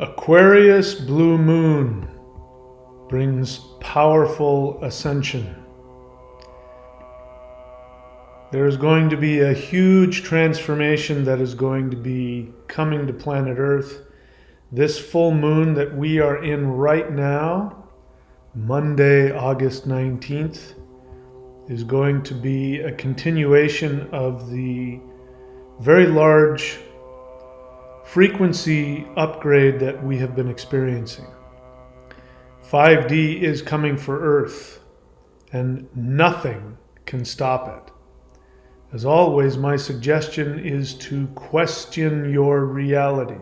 Aquarius blue moon brings powerful ascension. There's going to be a huge transformation that is going to be coming to planet Earth. This full moon that we are in right now, Monday, August 19th, is going to be a continuation of the very large frequency upgrade that we have been experiencing. 5D is coming for Earth, and nothing can stop it. As always, my suggestion is to question your reality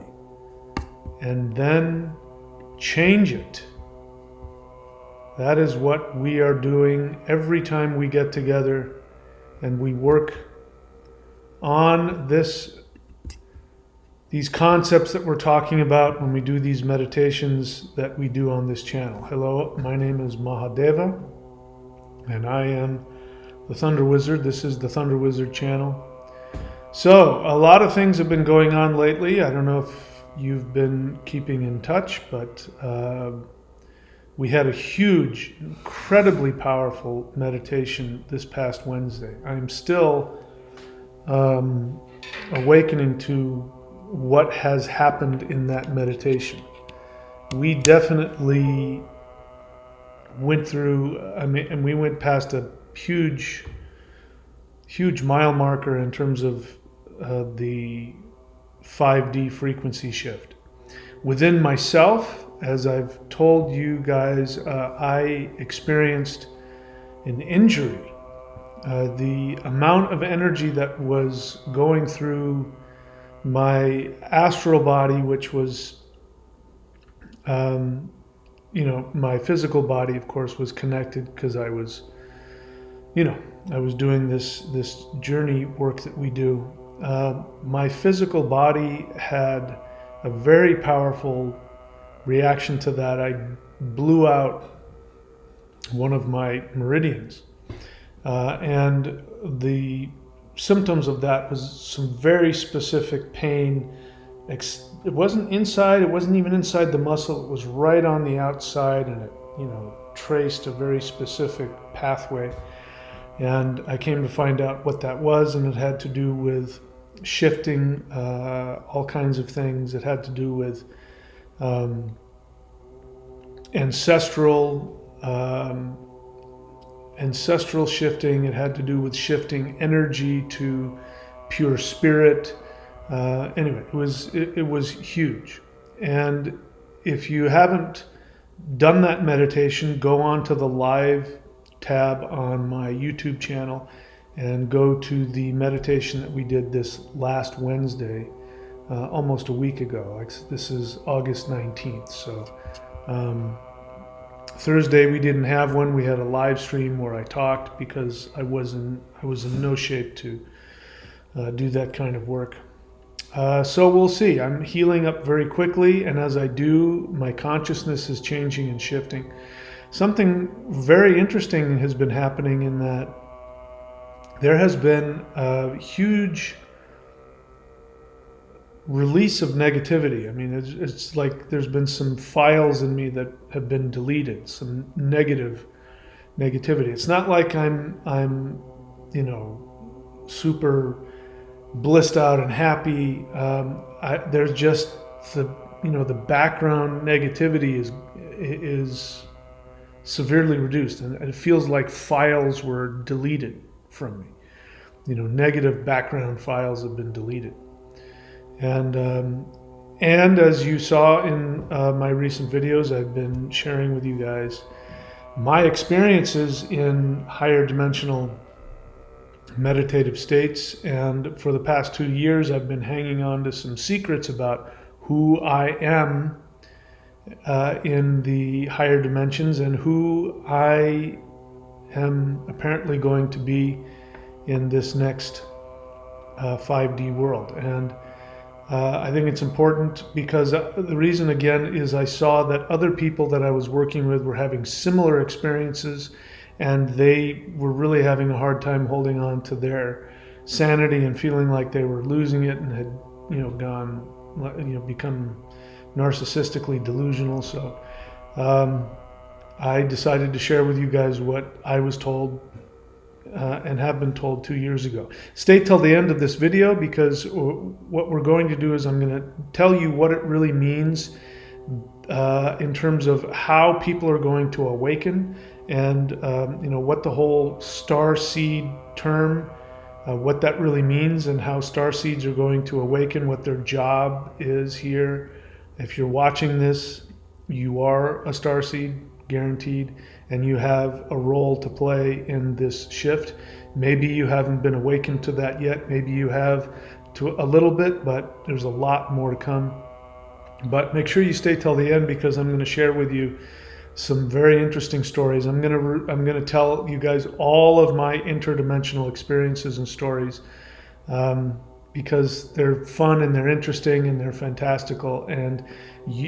and then change it. That is what we are doing every time we get together and we work on these concepts that we're talking about when we do these meditations that we do on this channel. Hello, my name is Mahadeva, and I am the Thunder Wizard. This is the Thunder Wizard channel. So, a lot of things have been going on lately. I don't know if you've been keeping in touch, but we had a huge, incredibly powerful meditation this past Wednesday. I'm still awakening to what has happened in that meditation. We definitely went through, and we went past a huge mile marker in terms of the 5D frequency shift. Within myself, as I've told you guys, I experienced an injury. The amount of energy that was going through my astral body, which was, my physical body, of course, was connected because I was doing this journey work that we do. My physical body had a very powerful reaction to that. I blew out one of my meridians, and the symptoms of that was some very specific pain. It wasn't inside, it wasn't even inside the muscle, it was right on the outside, and it traced a very specific pathway. And I came to find out what that was, and it had to do with shifting all kinds of things. It had to do with ancestral shifting. It had to do with shifting energy to pure spirit. Anyway, it was huge. And if you haven't done that meditation, go on to the live tab on my YouTube channel and go to the meditation that we did this last Wednesday, almost a week ago. This is August 19th. So Thursday we didn't have one. We had a live stream where I talked because I was in no shape to do that kind of work. So we'll see. I'm healing up very quickly, and as I do, my consciousness is changing and shifting. Something very interesting has been happening in that there has been a huge release of negativity. I mean, it's like there's been some files in me that have been deleted, some negativity. It's not like I'm super blissed out and happy. There's just the background negativity is severely reduced, and it feels like files were deleted from me. Negative background files have been deleted. And as you saw in my recent videos, I've been sharing with you guys my experiences in higher dimensional meditative states. And for the past 2 years, I've been hanging on to some secrets about who I am in the higher dimensions and who I am apparently going to be in this next 5D world. And I think it's important because the reason, again, is I saw that other people that I was working with were having similar experiences, and they were really having a hard time holding on to their sanity and feeling like they were losing it and had become narcissistically delusional. So I decided to share with you guys what I was told and have been told 2 years ago. Stay till the end of this video, because what we're going to do is I'm going to tell you what it really means in terms of how people are going to awaken, and what the whole starseed term, what that really means, and how starseeds are going to awaken, what their job is here. If you're watching this, you are a starseed, guaranteed, and you have a role to play in this shift. Maybe you haven't been awakened to that yet. Maybe you have to a little bit, but there's a lot more to come. But make sure you stay till the end, because I'm going to share with you some very interesting stories. I'm going to tell you guys all of my interdimensional experiences and stories, because they're fun and they're interesting and they're fantastical, and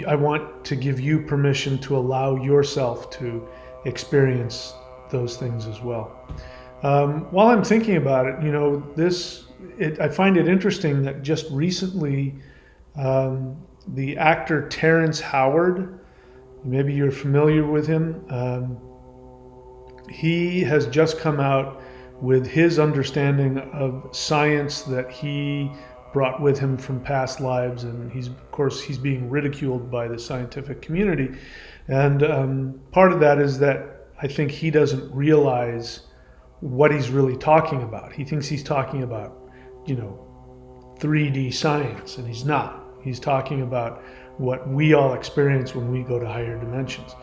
I want to give you permission to allow yourself to experience those things as well. While I'm thinking about it, I find it interesting that just recently the actor Terrence Howard, maybe you're familiar with him, he has just come out with his understanding of science that he brought with him from past lives, and he's being ridiculed by the scientific community, and part of that is that I think he doesn't realize what he's really talking about. He thinks he's talking about 3D science, and he's not. He's talking about what we all experience when we go to higher dimensions.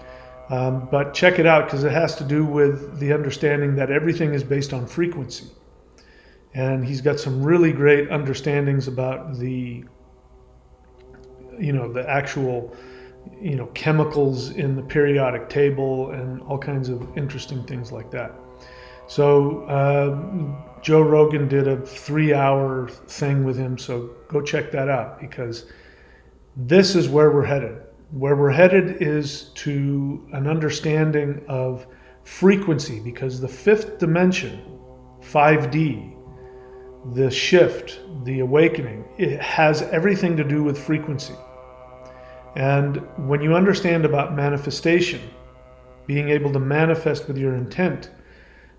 But check it out, because it has to do with the understanding that everything is based on frequency. And he's got some really great understandings about the actual, chemicals in the periodic table and all kinds of interesting things like that. So Joe Rogan did a 3-hour thing with him, so go check that out, because this is where we're headed. Where we're headed is to an understanding of frequency, because the fifth dimension, 5D, the shift, the awakening, it has everything to do with frequency. And when you understand about manifestation, being able to manifest with your intent,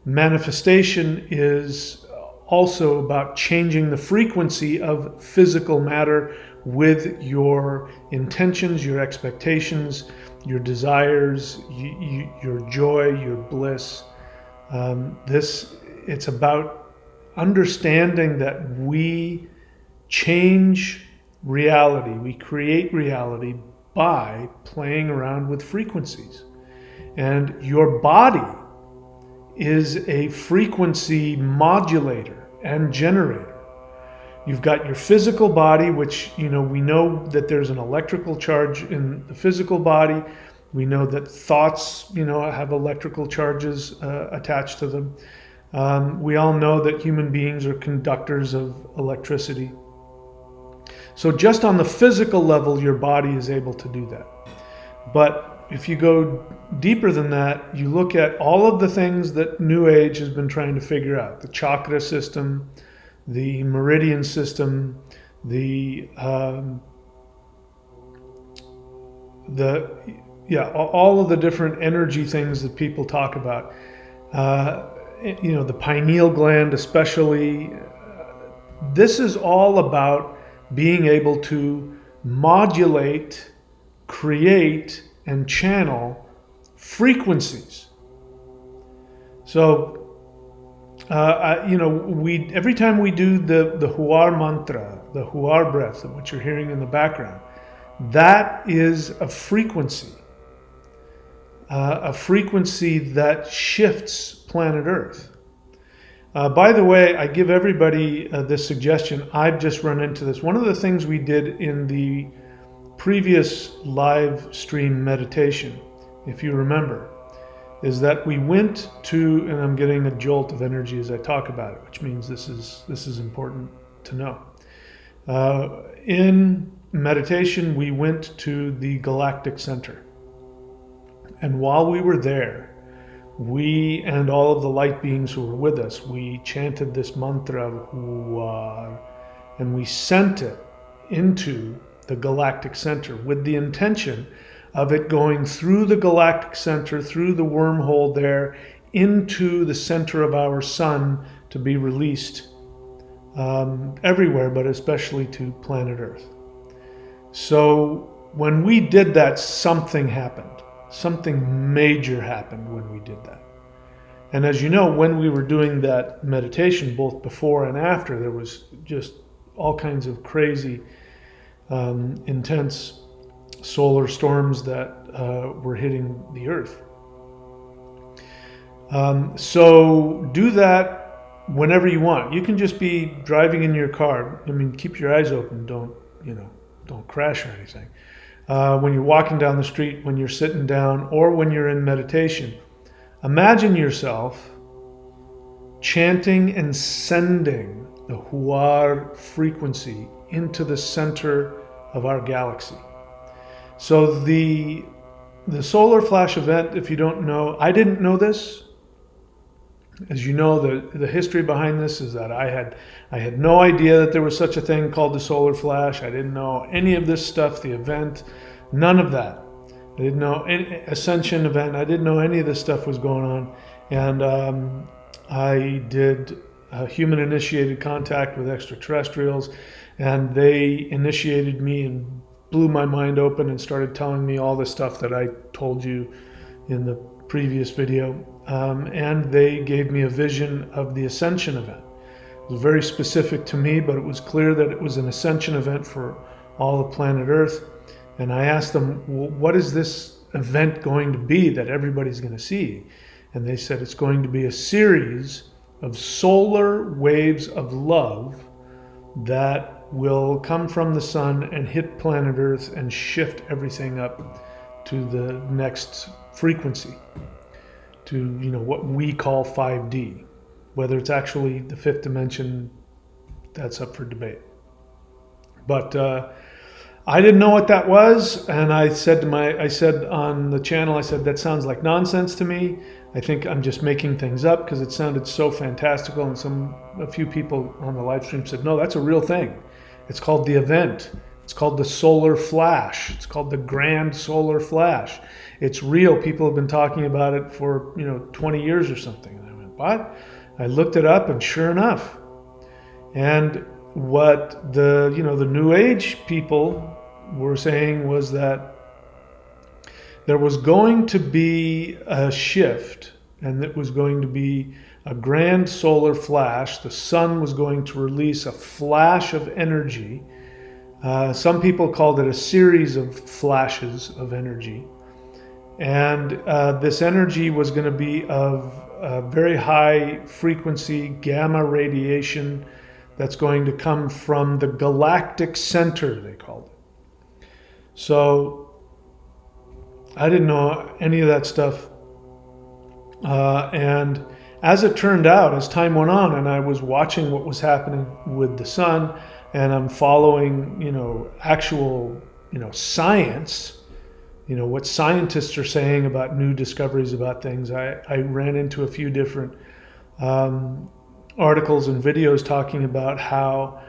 manifestation is also about changing the frequency of physical matter with your intentions, your expectations, your desires, your joy, your bliss. It's about understanding that we change reality, we create reality by playing around with frequencies. And your body is a frequency modulator and generator. You've got your physical body, which, we know that there's an electrical charge in the physical body. We know that thoughts, have electrical charges attached to them. We all know that human beings are conductors of electricity. So just on the physical level, your body is able to do that. But if you go deeper than that, you look at all of the things that New Age has been trying to figure out: the chakra system, the meridian system, all of the different energy things that people talk about. The pineal gland especially. This is all about being able to modulate, create, and channel frequencies. So, every time we do the Huar mantra, the Huar breath, which you're hearing in the background, that is a frequency that shifts planet Earth. By the way, I give everybody this suggestion. I've just run into this. One of the things we did in the previous live stream meditation, if you remember, is that we went to, and I'm getting a jolt of energy as I talk about it, which means this is important to know. In meditation, we went to the galactic center. And while we were there, we and all of the light beings who were with us, we chanted this mantra of Huar, and we sent it into the galactic center, with the intention of it going through the galactic center, through the wormhole there, into the center of our sun to be released everywhere, but especially to planet Earth. So when we did that, something happened. Something major happened when we did that. And as you know, when we were doing that meditation, both before and after, there was just all kinds of crazy, intense solar storms that were hitting the Earth. So do that whenever you want. You can just be driving in your car. I mean, keep your eyes open. Don't crash or anything. When you're walking down the street, when you're sitting down, or when you're in meditation, imagine yourself chanting and sending the Huar frequency into the center of our galaxy. So the solar flash event, if you don't know, I didn't know this. As you know, the history behind this is that I had no idea that there was such a thing called the solar flash. I didn't know any of this stuff, the event, none of that. I didn't know any Ascension event. I didn't know any of this stuff was going on. And I did human initiated contact with extraterrestrials, and they initiated me and blew my mind open and started telling me all the stuff that I told you in the previous video. And they gave me a vision of the Ascension event. It was very specific to me, but it was clear that it was an Ascension event for all of planet Earth. And I asked them, well, what is this event going to be that everybody's going to see? And they said it's going to be a series of solar waves of love that will come from the sun and hit planet Earth and shift everything up to the next frequency, to what we call 5D. Whether it's actually the fifth dimension, that's up for debate. But I didn't know what that was, and I said on the channel, I said, that sounds like nonsense to me. I think I'm just making things up because it sounded so fantastical, and a few people on the live stream said, no, that's a real thing. It's called the event. It's called the solar flash. It's called the grand solar flash. It's real. People have been talking about it for 20 years or something. And I went, what? I looked it up, and sure enough. And what the New Age people were saying was that there was going to be a shift, and it was going to be a grand solar flash. The sun was going to release a flash of energy. Some people called it a series of flashes of energy. And this energy was going to be of very high frequency gamma radiation that's going to come from the galactic center, they called it. So I didn't know any of that stuff. And as it turned out, as time went on, and I was watching what was happening with the sun, and I'm following, actual, science, what scientists are saying about new discoveries about things. I ran into a few different articles and videos talking about how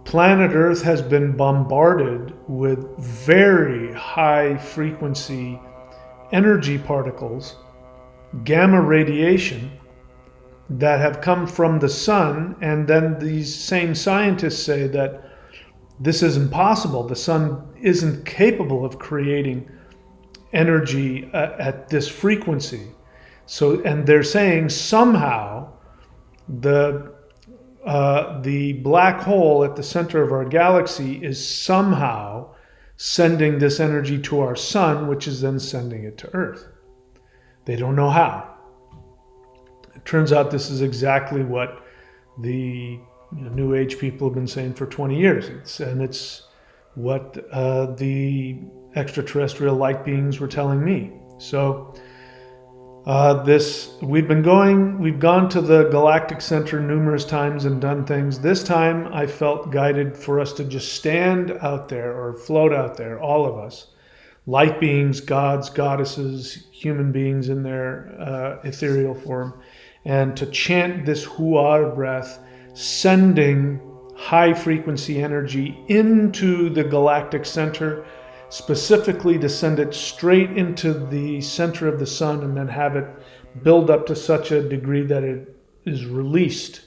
planet Earth has been bombarded with very high frequency energy particles, gamma radiation, that have come from the sun. And then these same scientists say that this is impossible. The sun isn't capable of creating energy at this frequency. So, and they're saying somehow the black hole at the center of our galaxy is somehow sending this energy to our sun, which is then sending it to Earth. They don't know how. It turns out this is exactly what the New Age people have been saying for 20 years. It's what the extraterrestrial light beings were telling me. So we've gone to the galactic center numerous times and done things. This time I felt guided for us to just stand out there or float out there, all of us, light beings, gods, goddesses, human beings in their ethereal form, and to chant this Huar breath, sending high frequency energy into the galactic center, specifically to send it straight into the center of the sun and then have it build up to such a degree that it is released.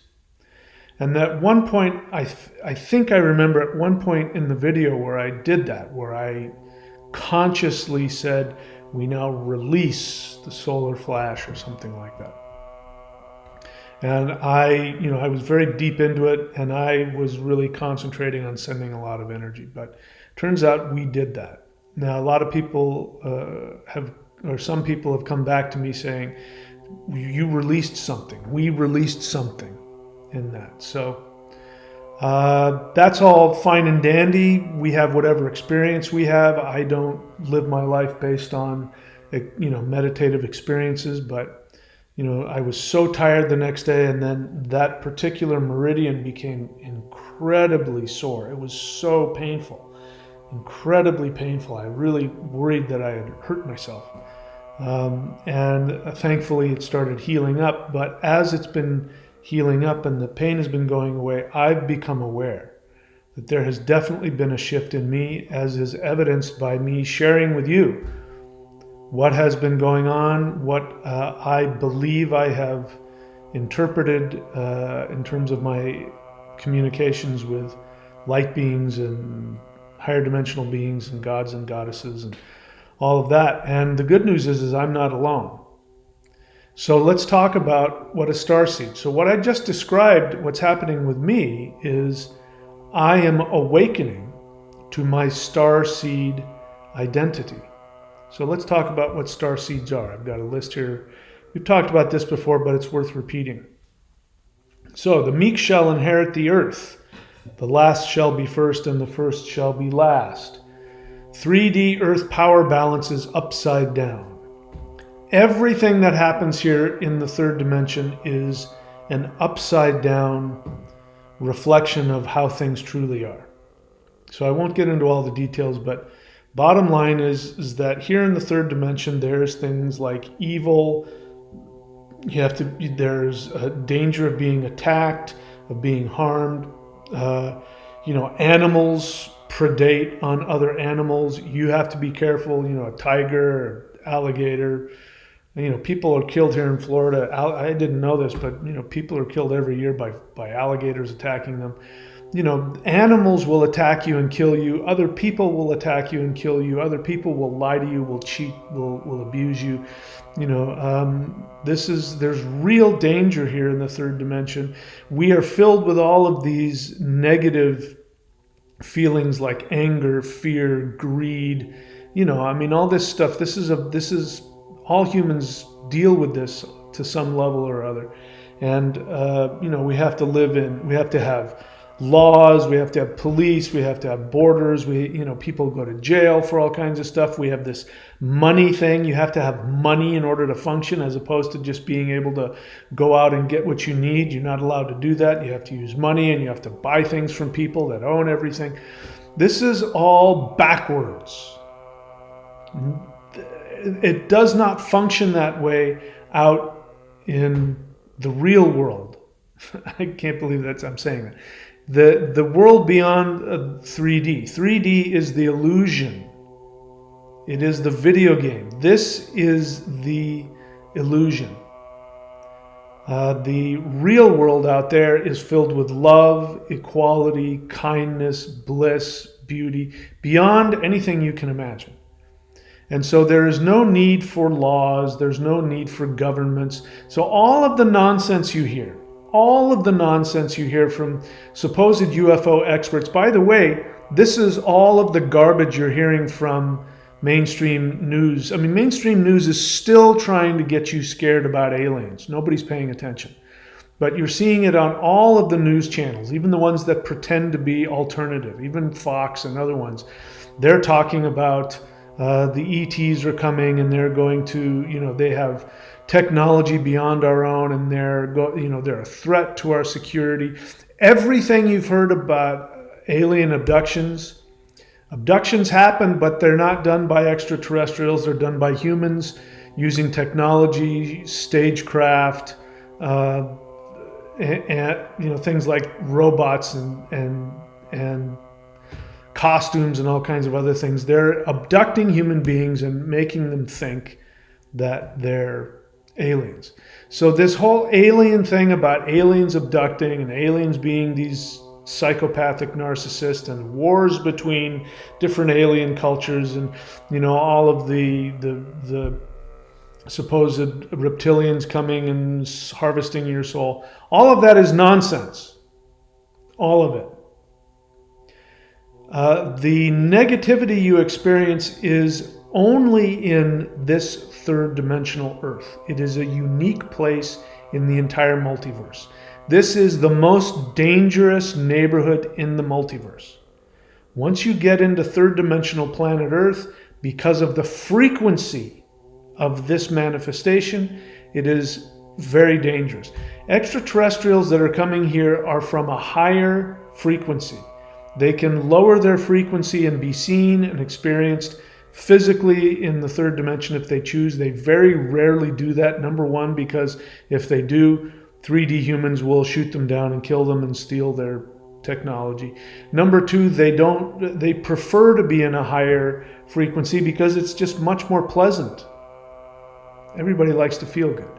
And at one point, I think I remember at one point in the video where I did that, where I consciously said, we now release the solar flash or something like that. And I was very deep into it, and I was really concentrating on sending a lot of energy. But turns out we did that. Now, a lot of people some people have come back to me saying, you released something. We released something in that. So that's all fine and dandy. We have whatever experience we have. I don't live my life based on, meditative experiences, but I was so tired the next day, and then that particular meridian became incredibly sore. It was so painful, incredibly painful. I really worried that I had hurt myself. And thankfully it started healing up. But as it's been healing up and the pain has been going away, I've become aware that there has definitely been a shift in me, as is evidenced by me sharing with you what has been going on, what I believe I have interpreted in terms of my communications with light beings and higher dimensional beings and gods and goddesses and all of that. And the good news is I'm not alone. So let's talk about what a starseed. So what I just described, what's happening with me, is I am awakening to my starseed identity. So let's talk about what starseeds are. I've got a list here. We've talked about this before, but it's worth repeating. So the meek shall inherit the earth. The last shall be first, and the first shall be last. 3D earth power balance is upside down. Everything that happens here in the third dimension is an upside down reflection of how things truly are. So I won't get into all the details, but bottom line is that here in the third dimension, there's things like evil. There's a danger of being attacked, of being harmed. Animals predate on other animals. You have to be careful. A tiger, or alligator. People are killed here in Florida. I didn't know this, but people are killed every year by alligators attacking them. Animals will attack you and kill you. Other people will attack you and kill you. Other people will lie to you, will cheat, will abuse you. There's real danger here in the third dimension. We are filled with all of these negative feelings like anger, fear, greed. All this stuff. This is all humans deal with this to some level or other, and we have to we have to have laws, we have to have police, we have to have borders, people go to jail for all kinds of stuff. We have this money thing. You have to have money in order to function, as opposed to just being able to go out and get what you need. You're not allowed to do that. You have to use money, and you have to buy things from people that own everything. This is all backwards. It does not function that way out in the real world. I can't believe I'm saying that. The world beyond 3D. 3D is the illusion. It is the video game. This is the illusion. The real world out there is filled with love, equality, kindness, bliss, beauty, beyond anything you can imagine. And so there is no need for laws. There's no need for governments. So all of the nonsense you hear from supposed UFO experts, by the way, this is all of the garbage you're hearing from mainstream news. Mainstream news is still trying to get you scared about aliens. Nobody's paying attention. But you're seeing it on all of the news channels, even the ones that pretend to be alternative, even Fox and other ones. They're talking about the ETs are coming, and they're going to, they have technology beyond our own, and they're a threat to our security. Everything you've heard about alien abductions happen, but they're not done by extraterrestrials. They're done by humans using technology, stagecraft, and things like robots and costumes and all kinds of other things. They're abducting human beings and making them think that they're aliens. So this whole alien thing about aliens abducting and aliens being these psychopathic narcissists and wars between different alien cultures and all of the supposed reptilians coming and harvesting your soul, all of that is nonsense. All of it. The negativity you experience is only in this third dimensional Earth. It is a unique place in the entire multiverse. This is the most dangerous neighborhood in the multiverse. Once you get into third dimensional planet Earth, because of the frequency of this manifestation, it is very dangerous. Extraterrestrials that are coming here are from a higher frequency. They can lower their frequency and be seen and experienced physically in the third dimension if they choose. They very rarely do that, number one, because if they do, 3D humans will shoot them down and kill them and steal their technology. Number two, they prefer to be in a higher frequency because it's just much more pleasant. Everybody likes to feel good.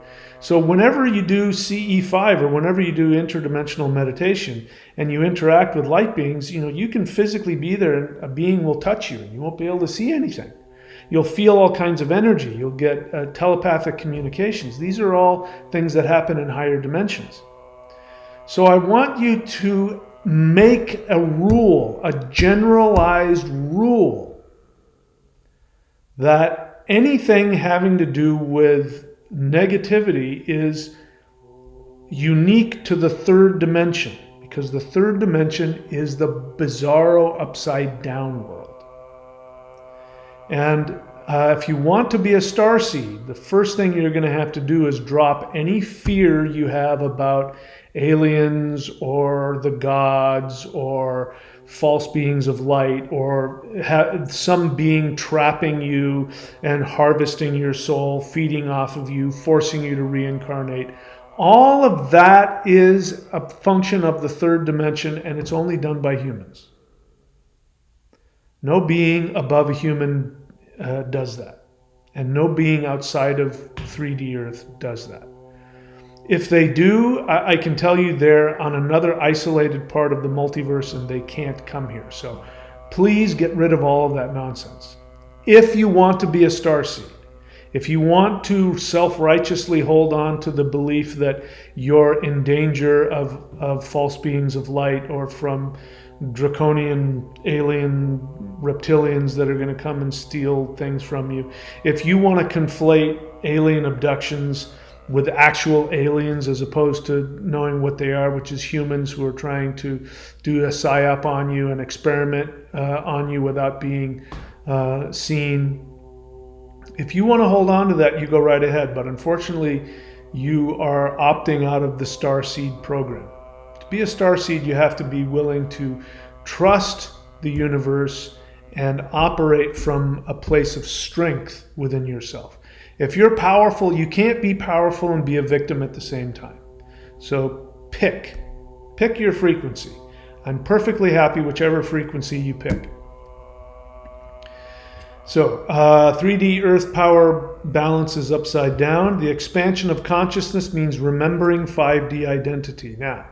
So whenever you do CE5 or whenever you do interdimensional meditation and you interact with light beings, you can physically be there and a being will touch you and you won't be able to see anything. You'll feel all kinds of energy. You'll get telepathic communications. These are all things that happen in higher dimensions. So I want you to make a rule, a generalized rule, that anything having to do with negativity is unique to the third dimension, because the third dimension is the bizarro upside down world. And if you want to be a starseed, the first thing you're going to have to do is drop any fear you have about aliens or the gods or false beings of light or some being trapping you and harvesting your soul, feeding off of you, forcing you to reincarnate. All of that is a function of the third dimension, and it's only done by humans. No being above a human does that, and no being outside of 3D Earth does that. If they do, I can tell you they're on another isolated part of the multiverse and they can't come here. So please get rid of all of that nonsense. If you want to be a starseed, if you want to self-righteously hold on to the belief that you're in danger of false beings of light or from draconian alien reptilians that are going to come and steal things from you, if you want to conflate alien abductions with actual aliens as opposed to knowing what they are, which is humans who are trying to do a psyop on you and experiment on you without being seen. If you want to hold on to that, you go right ahead. But unfortunately, you are opting out of the Starseed program. To be a Starseed, you have to be willing to trust the universe and operate from a place of strength within yourself. If you're powerful, you can't be powerful and be a victim at the same time. So pick your frequency. I'm perfectly happy whichever frequency you pick. So 3D Earth power balance is upside down. The expansion of consciousness means remembering 5D identity. Now,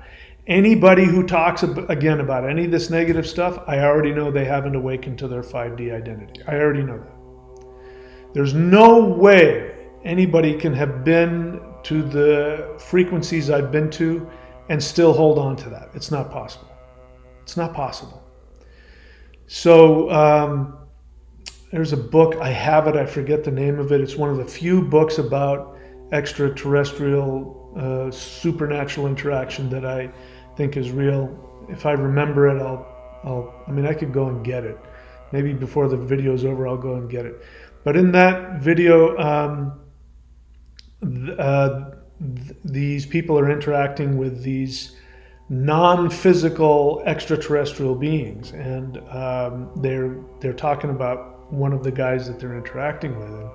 anybody who talks again about any of this negative stuff, I already know they haven't awakened to their 5D identity. I already know that. There's no way anybody can have been to the frequencies I've been to and still hold on to that. It's not possible. It's not possible. So there's a book, I have it, I forget the name of it. It's one of the few books about extraterrestrial supernatural interaction that I think is real. If I remember it, I could go and get it. Maybe before the video's over, I'll go and get it. But in that video, these people are interacting with these non-physical extraterrestrial beings, and they're talking about one of the guys that they're interacting with, and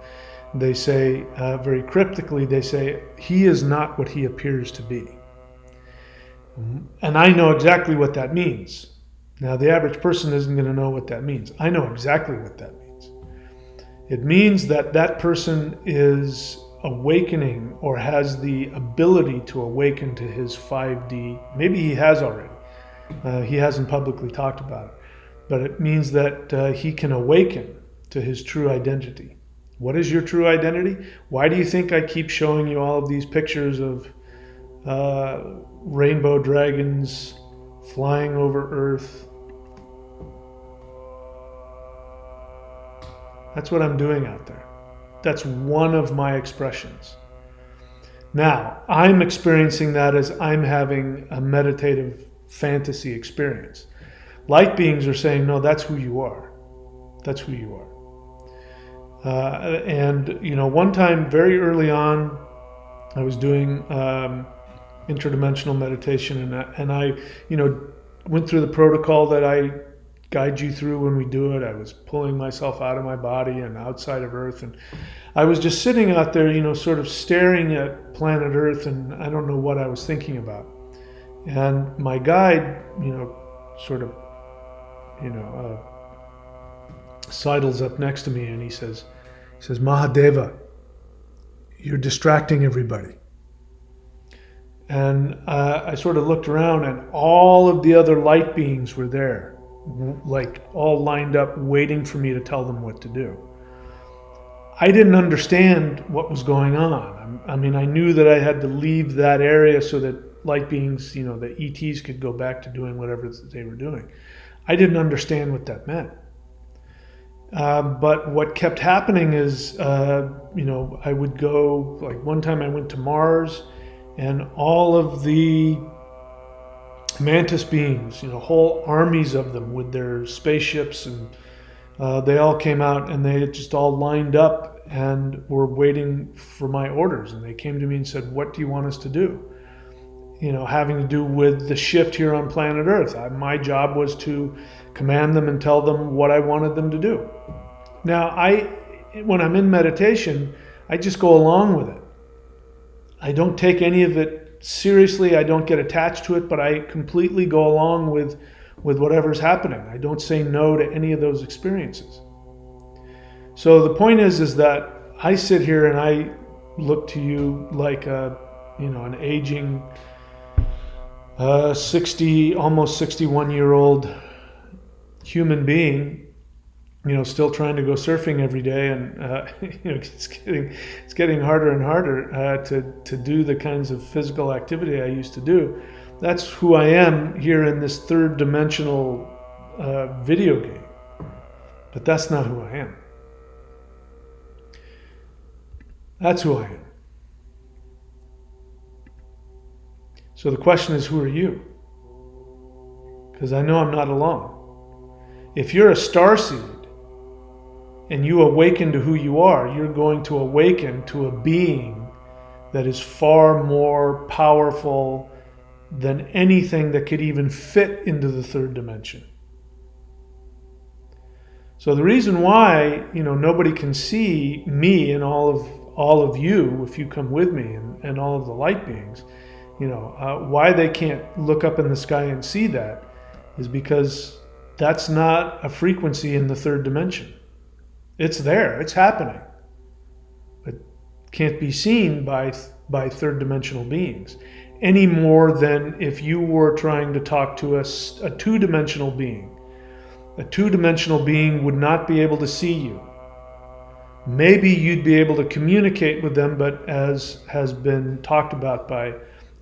they say very cryptically, they say he is not what he appears to be. And I know exactly what that means. Now, the average person isn't going to know what that means. I know exactly what that means. It means that that person is awakening or has the ability to awaken to his 5D. Maybe he has already. He hasn't publicly talked about it. But it means that he can awaken to his true identity. What is your true identity? Why do you think I keep showing you all of these pictures of rainbow dragons flying over Earth? That's what I'm doing out there. That's one of my expressions. Now, I'm experiencing that as I'm having a meditative fantasy experience. Light beings are saying, no, that's who you are. That's who you are. And, one time very early on, I was doing interdimensional meditation, and I, went through the protocol that I guide you through when we do it. I was pulling myself out of my body and outside of Earth, and I was just sitting out there, sort of staring at planet Earth, and I don't know what I was thinking about. And my guide, sort of, sidles up next to me, and he says, Mahadeva, you're distracting everybody. And I sort of looked around, and all of the other light beings were there, like all lined up waiting for me to tell them what to do. I didn't understand what was going on. I mean, I knew that I had to leave that area so that light beings, the ETs could go back to doing whatever they were doing. I didn't understand what that meant. But what kept happening is, I would go, like one time I went to Mars, and all of the mantis beings, whole armies of them with their spaceships, and they all came out, and they just all lined up and were waiting for my orders. And they came to me and said, what do you want us to do? Having to do with the shift here on planet Earth. My job was to command them and tell them what I wanted them to do. Now, when I'm in meditation, I just go along with it. I don't take any of it seriously. I don't get attached to it, but I completely go along with whatever's happening. I don't say no to any of those experiences. So the point is that I sit here and I look to you like an aging 60, almost 61-year-old human being, still trying to go surfing every day, and it's getting harder and harder to do the kinds of physical activity I used to do. That's who I am here in this third dimensional video game, but that's not who I am. That's who I am. So the question is, who are you? Because I know I'm not alone. If you're a starseed and you awaken to who you are, you're going to awaken to a being that is far more powerful than anything that could even fit into the third dimension. So the reason why, nobody can see me and all of you if you come with me, and all of the light beings, why they can't look up in the sky and see that is because that's not a frequency in the third dimension. It's there, it's happening, but can't be seen by third dimensional beings any more than if you were trying to talk to a two-dimensional being. A two-dimensional being would not be able to see you. Maybe you'd be able to communicate with them, but as has been talked about by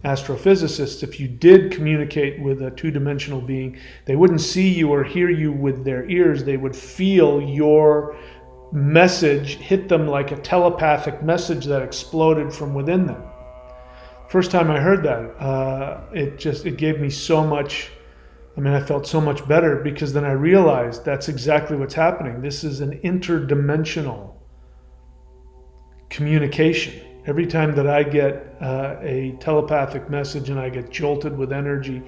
astrophysicists, if you did communicate with a two-dimensional being, they wouldn't see you or hear you with their ears. They would feel your message hit them like a telepathic message that exploded from within them. First time I heard that, it gave me so much. I felt so much better, because then I realized that's exactly what's happening. This is an interdimensional communication. Every time that I get a telepathic message and I get jolted with energy,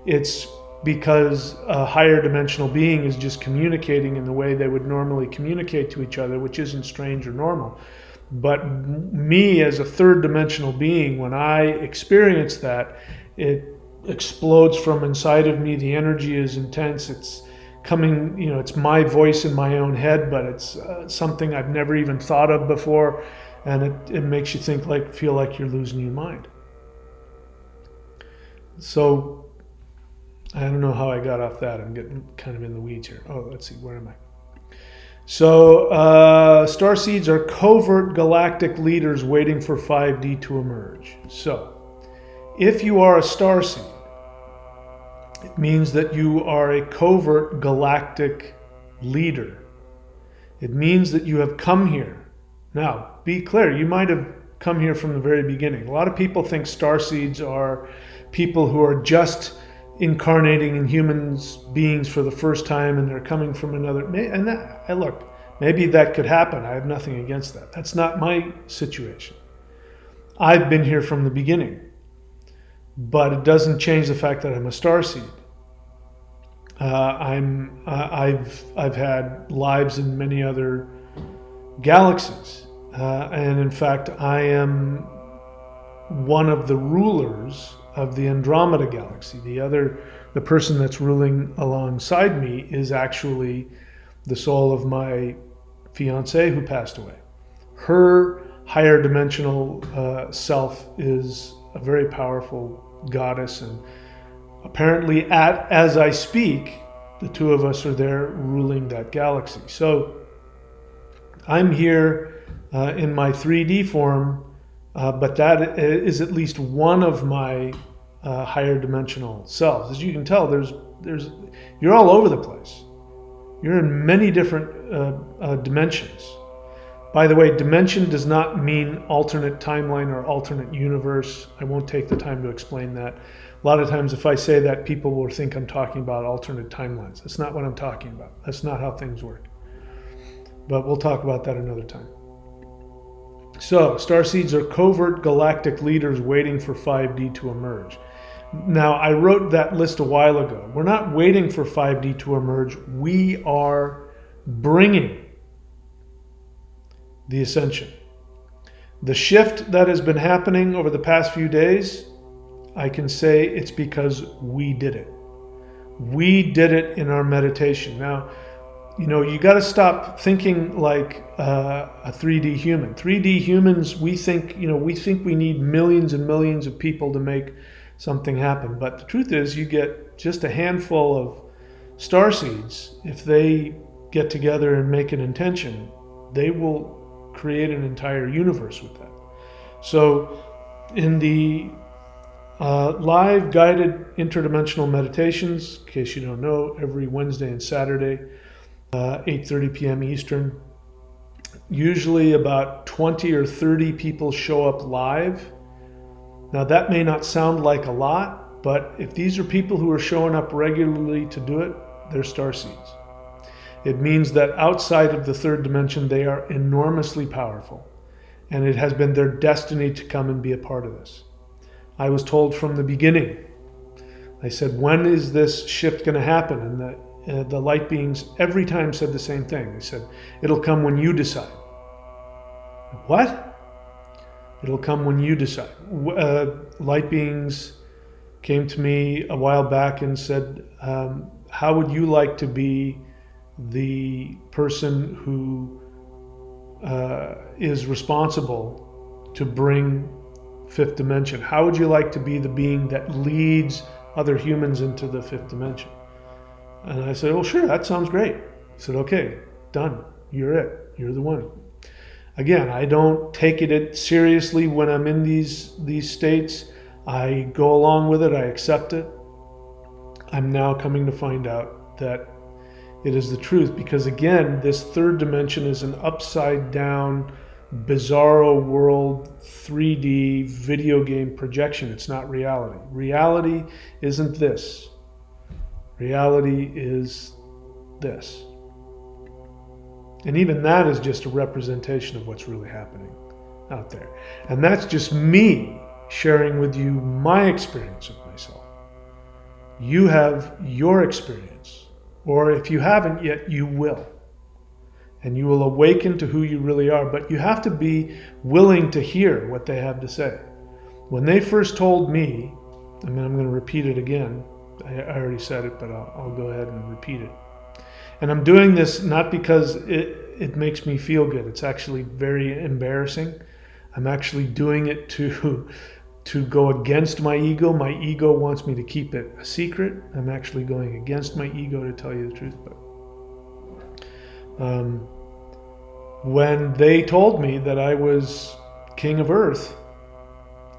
it's because a higher dimensional being is just communicating in the way they would normally communicate to each other, which isn't strange or normal. But me as a third dimensional being, when I experience that, it explodes from inside of me. The energy is intense. It's coming, it's my voice in my own head, but it's something I've never even thought of before, and it makes you feel like you're losing your mind. So I don't know how I got off that. I'm getting kind of in the weeds here. Oh, let's see, where am I? So Starseeds are covert galactic leaders waiting for 5D to emerge. So if you are a Starseed, it means that you are a covert galactic leader. It means that you have come here. Now, be clear, you might have come here from the very beginning. A lot of people think Starseeds are people who are just incarnating in humans beings for the first time, and they're coming from another. And look, maybe that could happen. I have nothing against that. That's not my situation. I've been here from the beginning. But it doesn't change the fact that I'm a starseed. I've had lives in many other galaxies, and in fact, I am one of the rulers of the Andromeda galaxy. The person that's ruling alongside me is actually the soul of my fiancée who passed away. Her higher dimensional self is a very powerful goddess, and apparently as I speak, the two of us are there ruling that galaxy. So I'm here in my 3D form, but that is at least one of my higher dimensional selves. As you can tell, you're all over the place. You're in many different dimensions. By the way, dimension does not mean alternate timeline or alternate universe. I won't take the time to explain that. A lot of times if I say that, people will think I'm talking about alternate timelines. That's not what I'm talking about. That's not how things work. But we'll talk about that another time. So, Starseeds are covert galactic leaders waiting for 5D to emerge. Now, I wrote that list a while ago. We're not waiting for 5D to emerge. We are bringing the Ascension. The shift that has been happening over the past few days, I can say it's because we did it. We did it in our meditation. Now, you got to stop thinking like a 3D human. 3D humans, we think we need millions and millions of people to make something happen. But the truth is, you get just a handful of starseeds. If they get together and make an intention, they will create an entire universe with that. So in the live guided interdimensional meditations, in case you don't know, every Wednesday and Saturday, 8:30 p.m. Eastern, usually about 20 or 30 people show up live. Now that may not sound like a lot, but if these are people who are showing up regularly to do it, they're starseeds. It means that outside of the third dimension, they are enormously powerful, and it has been their destiny to come and be a part of this. I was told from the beginning, I said, when is this shift going to happen? And the light beings every time said the same thing. They said, it'll come when you decide. What? It'll come when you decide. Light beings came to me a while back and said, how would you like to be the person who is responsible to bring fifth dimension? How would you like to be the being that leads other humans into the fifth dimension? And I said, well, sure, that sounds great. He said, okay, done. You're it. You're the one. Again, I don't take it seriously when I'm in these states. I go along with it. I accept it. I'm now coming to find out that it is the truth, because again, this third dimension is an upside down, bizarro world, 3D video game projection. It's not reality. Reality isn't this. Reality is this. And even that is just a representation of what's really happening out there. And that's just me sharing with you my experience of myself. You have your experience. Or if you haven't yet, you will. And you will awaken to who you really are. But you have to be willing to hear what they have to say. When they first told me I mean, I'm going to repeat it again. I already said it, but I'll go ahead and repeat it. And I'm doing this not because it makes me feel good. It's actually very embarrassing. I'm actually doing it to go against my ego. My ego wants me to keep it a secret. I'm actually going against my ego, to tell you the truth. But when they told me that I was king of Earth,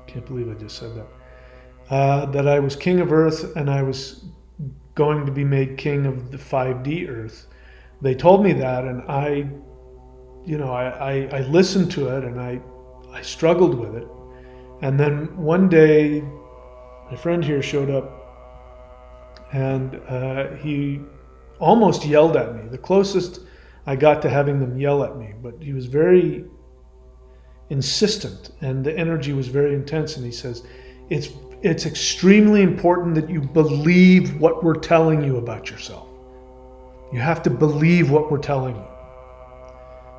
can't believe I just said that, that I was king of Earth and I was going to be made king of the 5D Earth, they told me that, and I listened to it, and I struggled with it. And then one day, my friend here showed up, and he almost yelled at me. The closest I got to having them yell at me, but he was very insistent, and the energy was very intense. And he says, it's extremely important that you believe what we're telling you about yourself. You have to believe what we're telling you.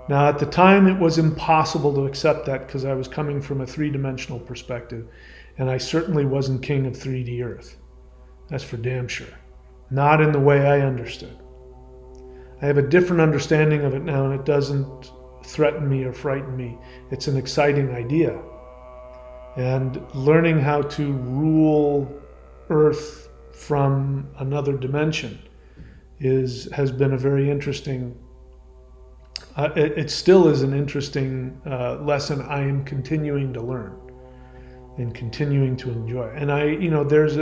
Now, at the time, it was impossible to accept that because I was coming from a three-dimensional perspective, and I certainly wasn't king of 3D Earth. That's for damn sure. Not in the way I understood. I have a different understanding of it now, and it doesn't threaten me or frighten me. It's an exciting idea. And learning how to rule Earth from another dimension has been a very interesting, it still is an interesting lesson I am continuing to learn and continuing to enjoy. And there's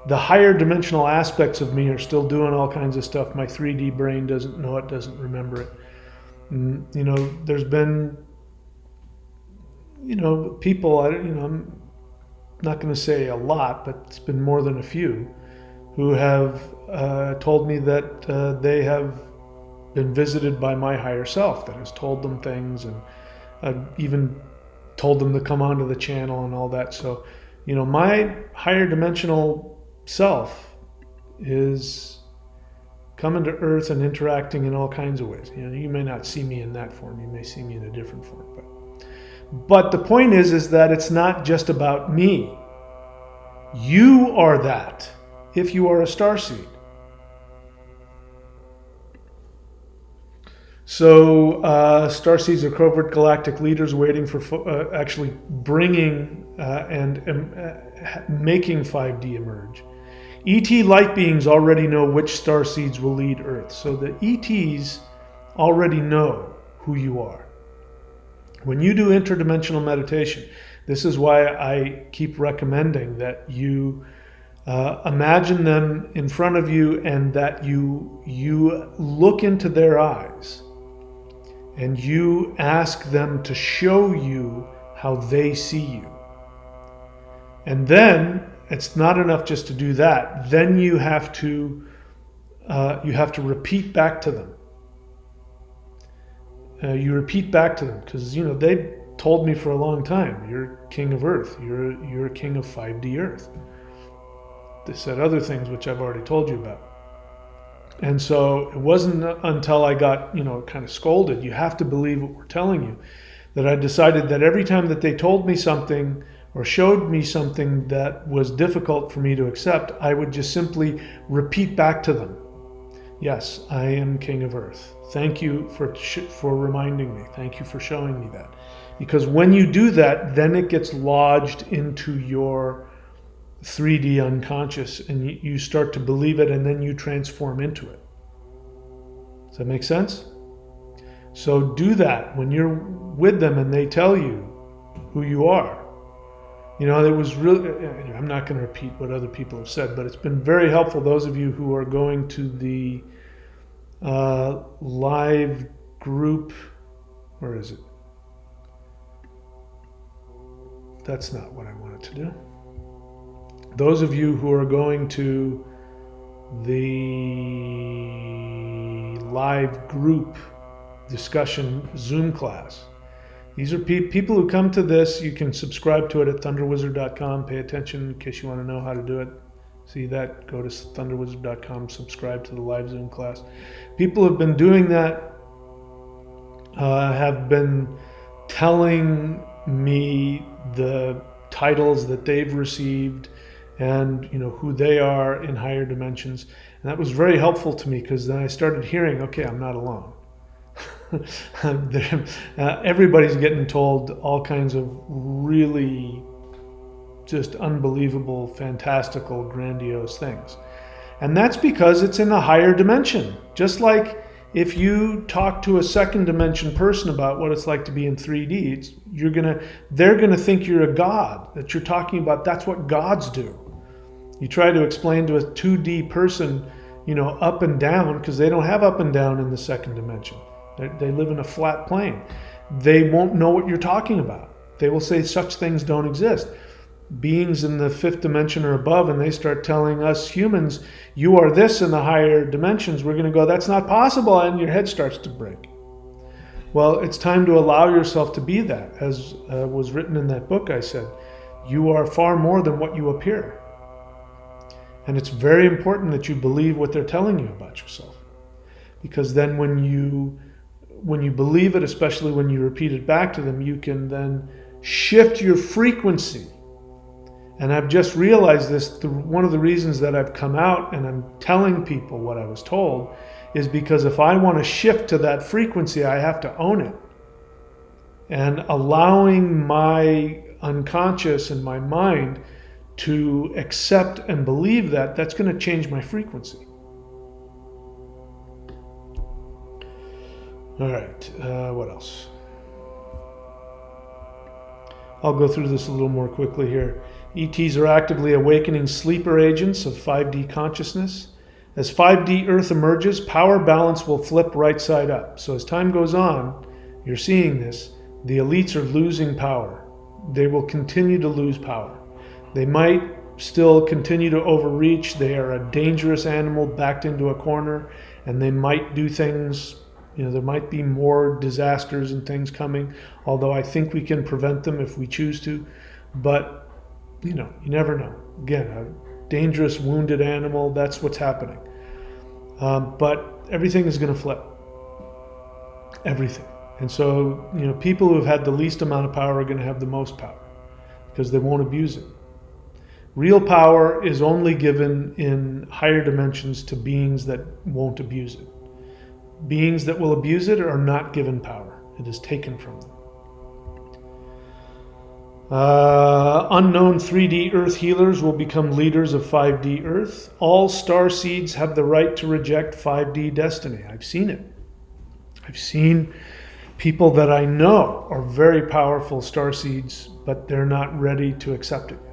the higher dimensional aspects of me are still doing all kinds of stuff. My 3D brain doesn't know it, doesn't remember it. And, there's been, people, I'm not going to say a lot, but it's been more than a few, who have told me that they have been visited by my higher self that has told them things, and even told them to come onto the channel and all that. So, my higher dimensional self is coming to Earth and interacting in all kinds of ways. You may not see me in that form. You may see me in a different form. But the point is that it's not just about me. You are that if you are a starseed. So starseeds are covert galactic leaders waiting for actually bringing and making 5D emerge. ET light beings already know which starseeds will lead Earth. So the ETs already know who you are. When you do interdimensional meditation, this is why I keep recommending that you imagine them in front of you, and that you look into their eyes and you ask them to show you how they see you. And then it's not enough just to do that. Then you have to repeat back to them. You repeat back to them because they told me for a long time, "You're king of Earth. You're king of 5D Earth." They said other things which I've already told you about. And so it wasn't until I got kind of scolded, "You have to believe what we're telling you," that I decided that every time that they told me something or showed me something that was difficult for me to accept, I would just simply repeat back to them, "Yes, I am king of Earth. Thank you for reminding me. Thank you for showing me that." Because when you do that, then it gets lodged into your 3D unconscious, and you start to believe it, and then you transform into it. Does that make sense? So do that when you're with them and they tell you who you are. It was really, I'm not going to repeat what other people have said, but it's been very helpful. Those of you who are going to the live group, where is it? That's not what I wanted to do. Those of you who are going to the live group discussion Zoom class, these are people who come to this. You can subscribe to it at thunderwizard.com. Pay attention in case you want to know how to do it. See that? Go to thunderwizard.com, subscribe to the live Zoom class. People have been doing that, have been telling me the titles that they've received and who they are in higher dimensions. And that was very helpful to me, because then I started hearing, okay, I'm not alone. Everybody's getting told all kinds of really just unbelievable, fantastical, grandiose things. And that's because it's in a higher dimension. Just like if you talk to a second dimension person about what it's like to be in 3D, they're gonna think you're a god, that you're talking about. That's what gods do. You try to explain to a 2D person, up and down, because they don't have up and down in the second dimension. They live in a flat plane. They won't know what you're talking about. They will say such things don't exist. Beings in the fifth dimension or above, and they start telling us humans, you are this in the higher dimensions, we're going to go, that's not possible, and your head starts to break. Well, it's time to allow yourself to be that. As was written in that book I said, you are far more than what you appear. And it's very important that you believe what they're telling you about yourself. Because then when you believe it, especially when you repeat it back to them, you can then shift your frequency. And I've just realized this, one of the reasons that I've come out and I'm telling people what I was told is because if I want to shift to that frequency, I have to own it. And allowing my unconscious and my mind to accept and believe that's going to change my frequency. All right, what else? I'll go through this a little more quickly here. ETs are actively awakening sleeper agents of 5D consciousness. As 5D Earth emerges, power balance will flip right side up. So as time goes on, you're seeing this, the elites are losing power. They will continue to lose power. They might still continue to overreach. They are a dangerous animal backed into a corner, and they might do things, there might be more disasters and things coming, although I think we can prevent them if we choose to. But you never know. Again, a dangerous, wounded animal, that's what's happening. But everything is going to flip. Everything. And so, people who have had the least amount of power are going to have the most power because they won't abuse it. Real power is only given in higher dimensions to beings that won't abuse it. Beings that will abuse it are not given power. It is taken from them. Unknown 3D Earth healers will become leaders of 5D Earth. All starseeds have the right to reject 5D destiny. I've seen it. I've seen people that I know are very powerful starseeds, but they're not ready to accept it yet.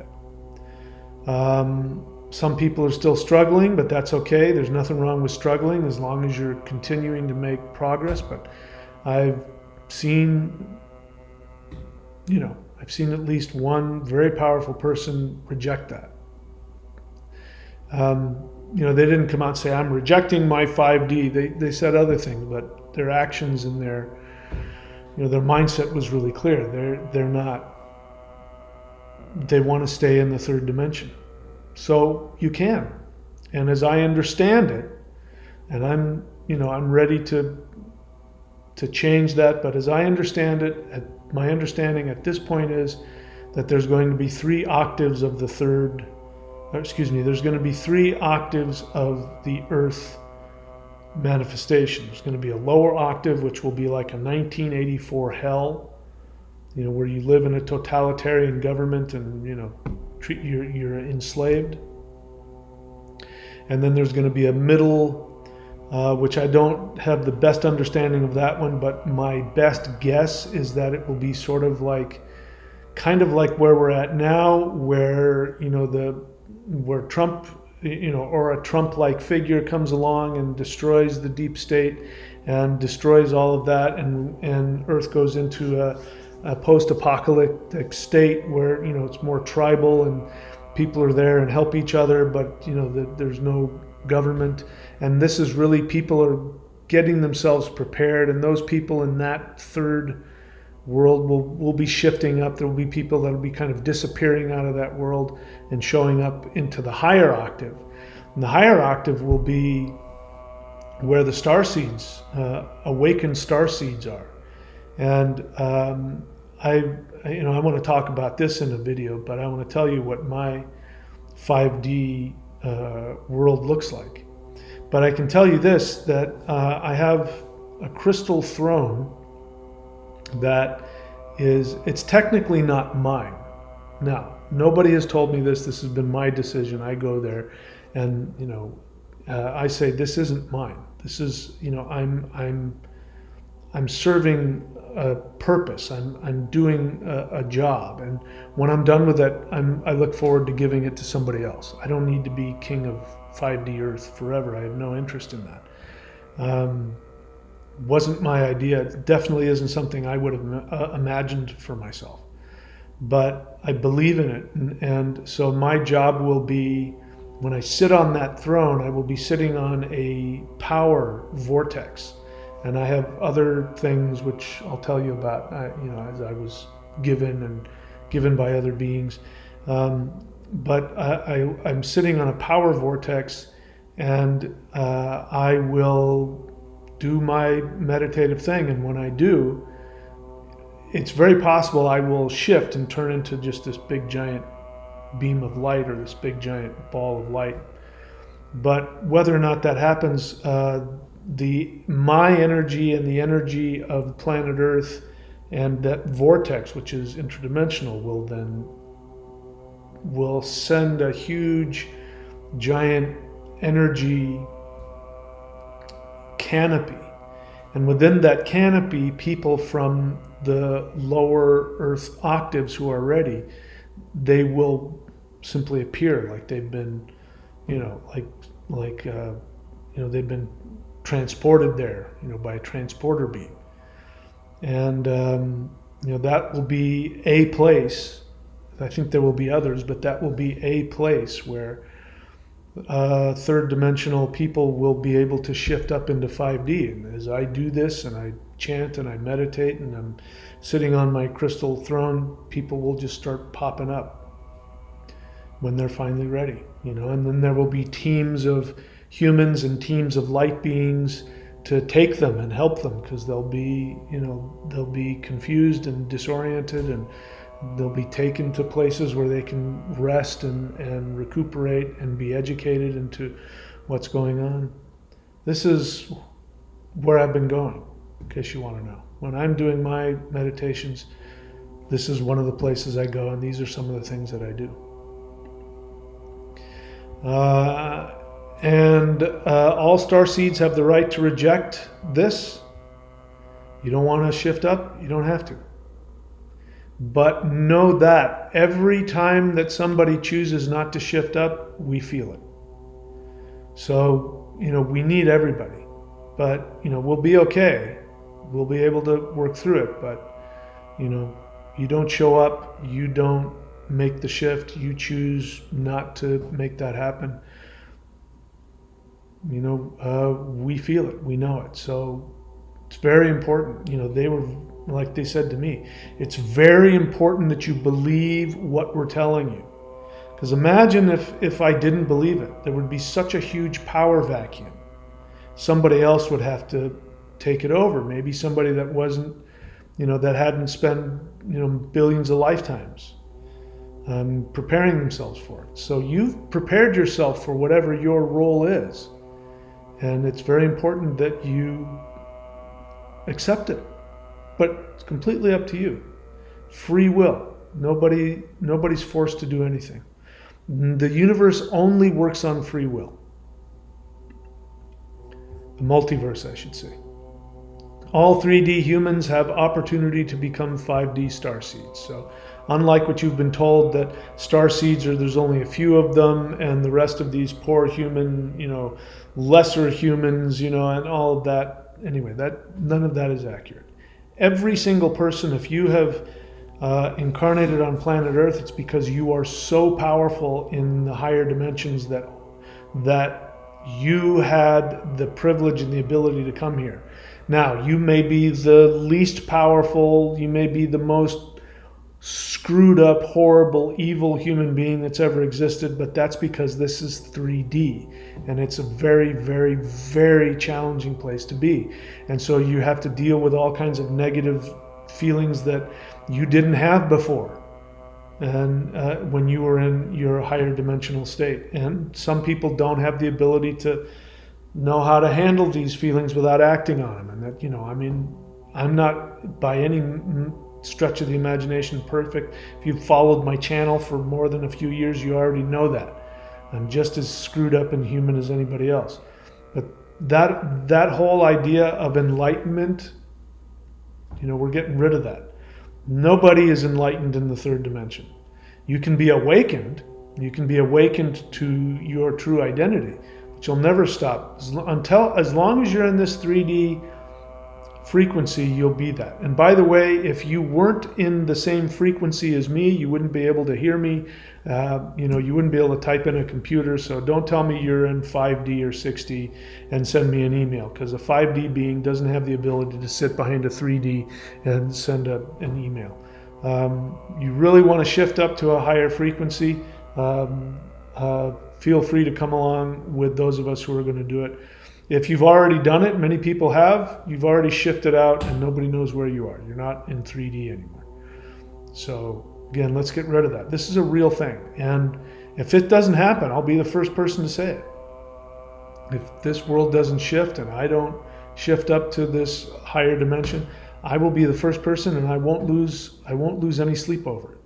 Some people are still struggling, but that's okay. There's nothing wrong with struggling as long as you're continuing to make progress. But I've seen, at least one very powerful person reject that. They didn't come out and say, I'm rejecting my 5D. They said other things, but their actions and their mindset was really clear. They want to stay in the third dimension. So you can. And as I understand it, and I'm ready to change that, but as I understand it, my understanding at this point is that there's going to be 3 octaves of there's going to be 3 octaves of the Earth manifestation. There's going to be a lower octave, which will be like a 1984 hell, where you live in a totalitarian government and, you're enslaved. And then there's going to be a middle, which I don't have the best understanding of that one, but my best guess is that it will be sort of like, kind of like where we're at now, where, where Trump, or a Trump-like figure comes along and destroys the deep state and destroys all of that, and Earth goes into a post-apocalyptic state where, it's more tribal and people are there and help each other, but, there's no government. And this is really, people are getting themselves prepared, and those people in that third world will be shifting up. There will be people that will be kind of disappearing out of that world and showing up into the higher octave. And the higher octave will be where the starseeds, awakened starseeds are. And I want to talk about this in a video, but I want to tell you what my 5D world looks like. But I can tell you this, that I have a crystal throne that it's technically not mine. Now, nobody has told me this. This has been my decision. I go there and, I say, this isn't mine. This is, I'm serving a purpose. I'm doing a job, and when I'm done with it, I look forward to giving it to somebody else. I don't need to be king of 5D Earth forever. I have no interest in that. Wasn't my idea. It definitely isn't something I would have imagined for myself. But I believe in it, and so my job will be, when I sit on that throne, I will be sitting on a power vortex. And I have other things which I'll tell you about, as I was given by other beings. But I'm sitting on a power vortex, and I will do my meditative thing. And when I do, it's very possible I will shift and turn into just this big giant beam of light, or this big giant ball of light. But whether or not that happens, my energy and the energy of planet Earth and that vortex, which is interdimensional, will send a huge giant energy canopy. And within that canopy, people from the lower Earth octaves who are ready, they will simply appear like they've been, they've been transported there, by a transporter beam. And, that will be a place. I think there will be others, but that will be a place where third dimensional people will be able to shift up into 5D. And as I do this and I chant and I meditate and I'm sitting on my crystal throne, people will just start popping up when they're finally ready, and then there will be teams of humans and teams of light beings to take them and help them, because they'll be confused and disoriented, and they'll be taken to places where they can rest and recuperate and be educated into what's going on. This is where I've been going, in case you want to know. When I'm doing my meditations, this is one of the places I go, and these are some of the things that I do. All starseeds have the right to reject this. You don't want to shift up, you don't have to. But know that every time that somebody chooses not to shift up, we feel it. So, we need everybody. But, we'll be okay. We'll be able to work through it. But, you don't show up, you don't make the shift, you choose not to make that happen. We feel it, we know it. So it's very important. They said to me, it's very important that you believe what we're telling you. Because imagine if I didn't believe it, there would be such a huge power vacuum. Somebody else would have to take it over. Maybe somebody that wasn't, that hadn't spent, billions of lifetimes preparing themselves for it. So you've prepared yourself for whatever your role is. And it's very important that you accept it. But it's completely up to you. Free will. Nobody's forced to do anything. The universe only works on free will. The multiverse, I should say. All 3D humans have opportunity to become 5D starseeds. So unlike what you've been told that starseeds there's only a few of them, and the rest of these poor human, lesser humans, and all of that. Anyway, none of that is accurate. Every single person, if you have incarnated on planet Earth, it's because you are so powerful in the higher dimensions that you had the privilege and the ability to come here. Now, you may be the least powerful, you may be the most screwed up, horrible, evil human being that's ever existed, but that's because this is 3D, and it's a very, very, very challenging place to be. And so you have to deal with all kinds of negative feelings that you didn't have before, and when you were in your higher dimensional state. And some people don't have the ability to know how to handle these feelings without acting on them. And that, I mean, I'm not by any stretch of the imagination perfect. If you've followed my channel for more than a few years, you already know that I'm just as screwed up and human as anybody else. But that whole idea of enlightenment, we're getting rid of that. Nobody is enlightened in the third dimension. You can be awakened. You can be awakened to your true identity, but you'll never stop. As long as you're in this 3D frequency, you'll be that. And by the way, if you weren't in the same frequency as me, you wouldn't be able to hear me. You wouldn't be able to type in a computer. So don't tell me you're in 5D or 6D and send me an email, because a 5D being doesn't have the ability to sit behind a 3D and send an email. You really want to shift up to a higher frequency. Feel free to come along with those of us who are going to do it. If you've already done it, many people have, you've already shifted out and nobody knows where you are. You're not in 3D anymore. So again, let's get rid of that. This is a real thing. And if it doesn't happen, I'll be the first person to say it. If this world doesn't shift and I don't shift up to this higher dimension, I will be the first person, and I won't lose any sleep over it.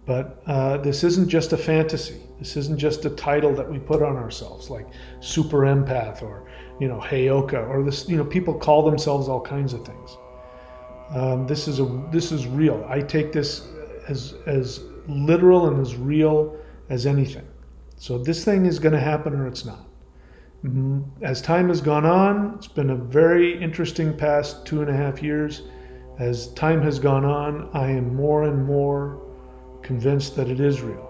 But this isn't just a fantasy. This isn't just a title that we put on ourselves, like super empath or, Heyoka, or this. People call themselves all kinds of things. This is real. I take this as literal and as real as anything. So this thing is going to happen or it's not. As time has gone on, it's been a very interesting past 2.5 years. As time has gone on, I am more and more convinced that it is real.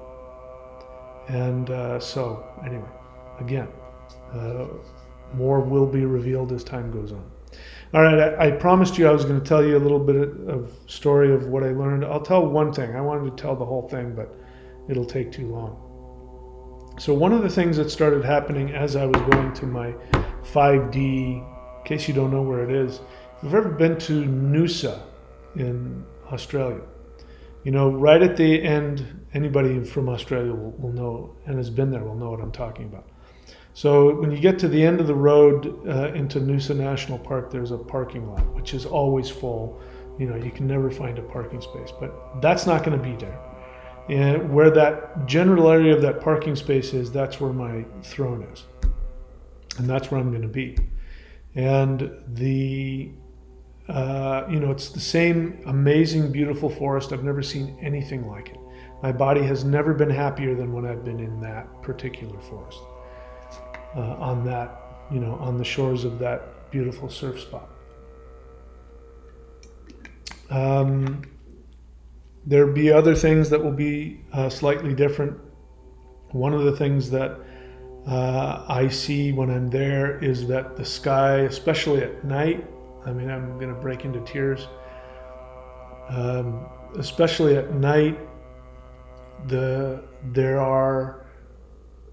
And so anyway, again, more will be revealed as time goes on. All right, I promised you I was going to tell you a little bit of story of what I learned. I'll tell one thing. I wanted to tell the whole thing, but it'll take too long. So one of the things that started happening as I was going to my 5D, in case you don't know where it is, if you've ever been to Noosa in Australia, right at the end, anybody from Australia will know, and has been there will know what I'm talking about. So when you get to the end of the road into Noosa National Park, there's a parking lot, which is always full. You can never find a parking space, but that's not going to be there. And where that general area of that parking space is, that's where my throne is. And that's where I'm going to be. And it's the same amazing, beautiful forest. I've never seen anything like it. My body has never been happier than when I've been in that particular forest. On the shores of that beautiful surf spot. There'll be other things that will be slightly different. One of the things that I see when I'm there is that the sky, especially at night, I'm going to break into tears. Especially at night,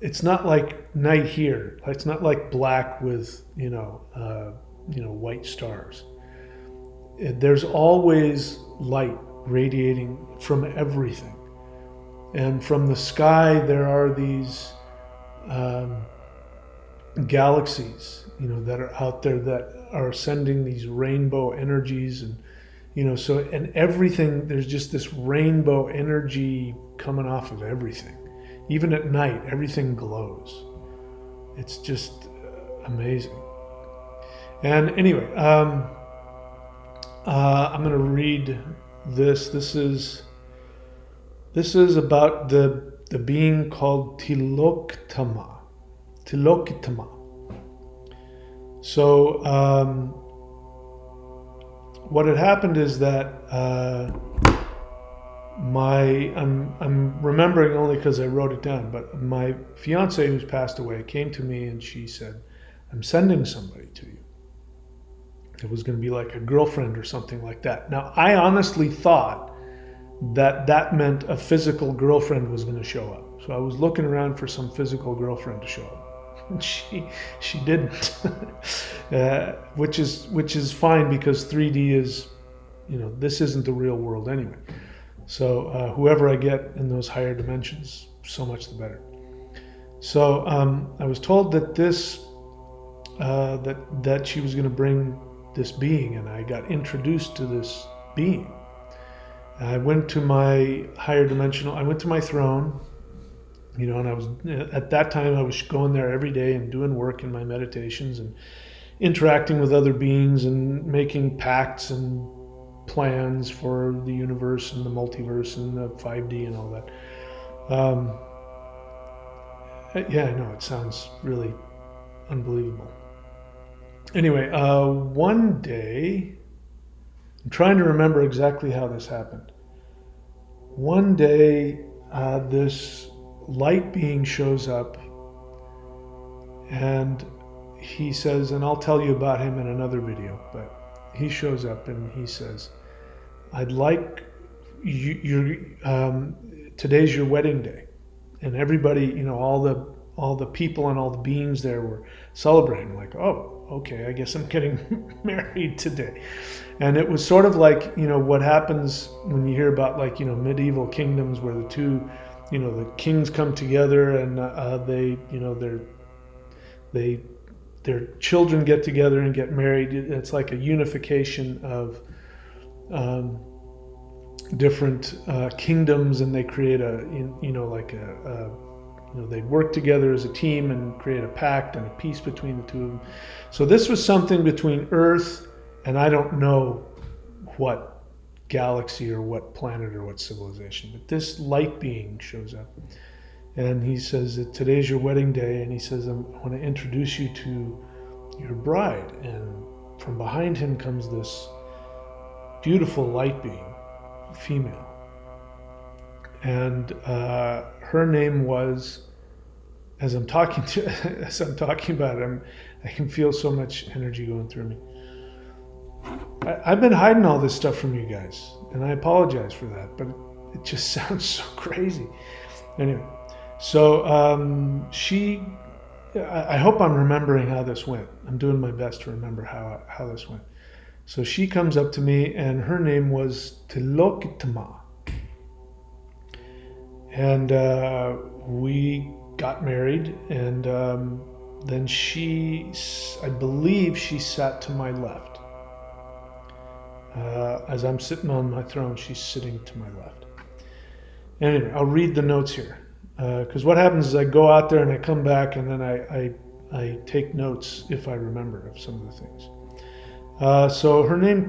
it's not like night here. It's not like black with, white stars. There's always light radiating from everything. And from the sky, there are these galaxies, that are out there that are sending these rainbow energies. And, and everything, there's just this rainbow energy coming off of everything. Even at night, everything glows. It's just amazing. And anyway, I'm going to read this. This is about the being called Tilokitama. So what had happened is that I'm remembering only because I wrote it down, but my fiance who's passed away came to me and she said, "I'm sending somebody to you." It was going to be like a girlfriend or something like that. Now, I honestly thought that meant a physical girlfriend was going to show up. So I was looking around for some physical girlfriend to show up. And she didn't, which is fine, because 3D is this isn't the real world anyway. So whoever I get in those higher dimensions, so much the better. So I was told that that she was going to bring this being, and I got introduced to this being. I went to my higher dimensional. I went to my throne, and I was at that time I was going there every day and doing work in my meditations and interacting with other beings and making pacts and plans for the universe and the multiverse and the 5D and all that. Yeah, I know it sounds really unbelievable. Anyway, one day, I'm trying to remember exactly how this happened. One day, this light being shows up, and he says, and I'll tell you about him in another video, but he shows up and he says, I'd like today's your wedding day. And everybody, all the people and all the beings there were celebrating, like, oh, okay, I guess I'm getting married today. And it was sort of like, what happens when you hear about like, medieval kingdoms where the two, the kings come together and their children get together and get married. It's like a unification of different kingdoms, and they create they work together as a team and create a pact and a peace between the two of them. So this was something between Earth and I don't know what galaxy or what planet or what civilization, but this light being shows up and he says that today's your wedding day, and he says, I want to introduce you to your bride. And from behind him comes this beautiful light being, female, and her name was, as I'm talking about it, I can feel so much energy going through me. I've been hiding all this stuff from you guys, and I apologize for that, but it just sounds so crazy. Anyway, so I hope I'm remembering how this went. I'm doing my best to remember how this went. So she comes up to me, and her name was Tilokitama. And we got married, and then I believe she sat to my left. As I'm sitting on my throne, she's sitting to my left. Anyway, I'll read the notes here. Because what happens is I go out there and I come back, and then I take notes if I remember of some of the things. So her name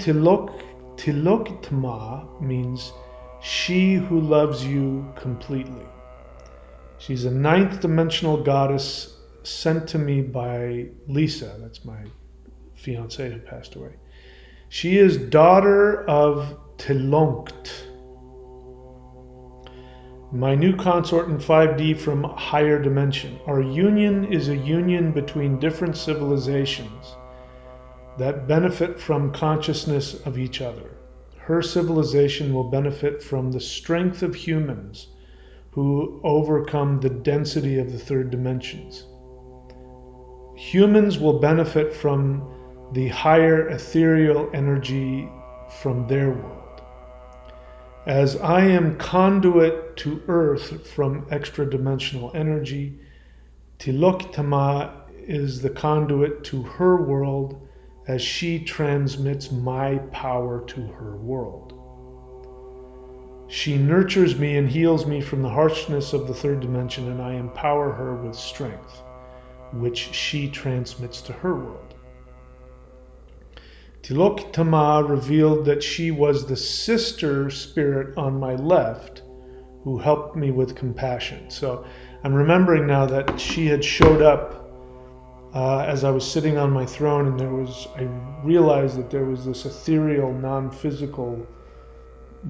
Tilokitama means she who loves you completely. She's a 9th dimensional goddess sent to me by Lisa. That's my fiance who passed away. She is daughter of Tilonkt, my new consort in 5D from higher dimension. Our union is a union between different civilizations that benefit from consciousness of each other. Her civilization will benefit from the strength of humans who overcome the density of the 3rd dimensions. Humans will benefit from the higher ethereal energy from their world. As I am conduit to Earth from extra-dimensional energy, Tilokitama is the conduit to her world as she transmits my power to her world. She nurtures me and heals me from the harshness of the 3rd dimension, and I empower her with strength, which she transmits to her world. Tilokitama revealed that she was the sister spirit on my left who helped me with compassion. So I'm remembering now that she had showed up as I was sitting on my throne, and I realized that there was this ethereal, non-physical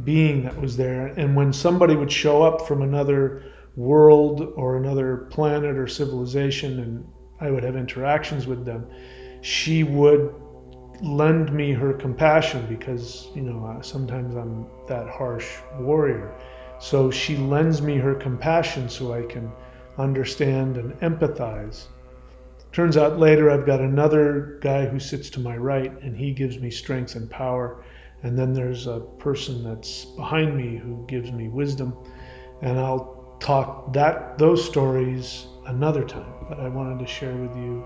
being that was there. And when somebody would show up from another world or another planet or civilization, and I would have interactions with them, she would lend me her compassion because, sometimes I'm that harsh warrior. So she lends me her compassion so I can understand and empathize. Turns out later I've got another guy who sits to my right, and he gives me strength and power. And then there's a person that's behind me who gives me wisdom. And I'll talk those stories another time. But I wanted to share with you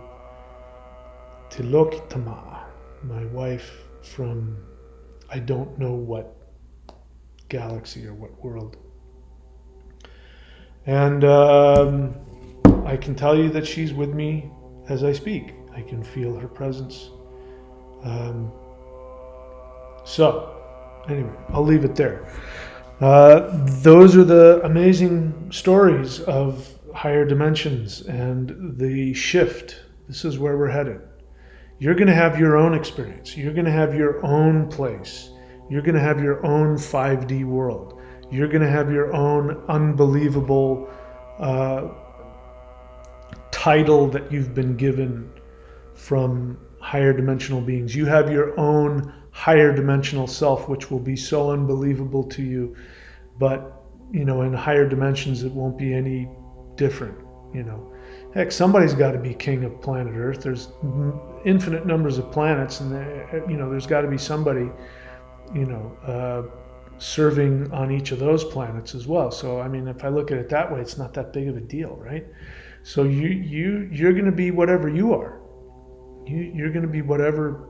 Tilokitama, my wife from I don't know what galaxy or what world. And I can tell you that she's with me as I speak. I can feel her presence. So, anyway, I'll leave it there. Those are the amazing stories of higher dimensions and the shift. This is where we're headed. You're going to have your own experience. You're going to have your own place. You're going to have your own 5D world. You're going to have your own unbelievable title that you've been given from higher dimensional beings. You have your own higher dimensional self, which will be so unbelievable to you. But, in higher dimensions, it won't be any different, Heck, somebody's got to be king of planet Earth. There's infinite numbers of planets, and there's got to be somebody, serving on each of those planets as well. So, if I look at it that way, it's not that big of a deal, right? So you're going to be whatever you are. You're going to be whatever,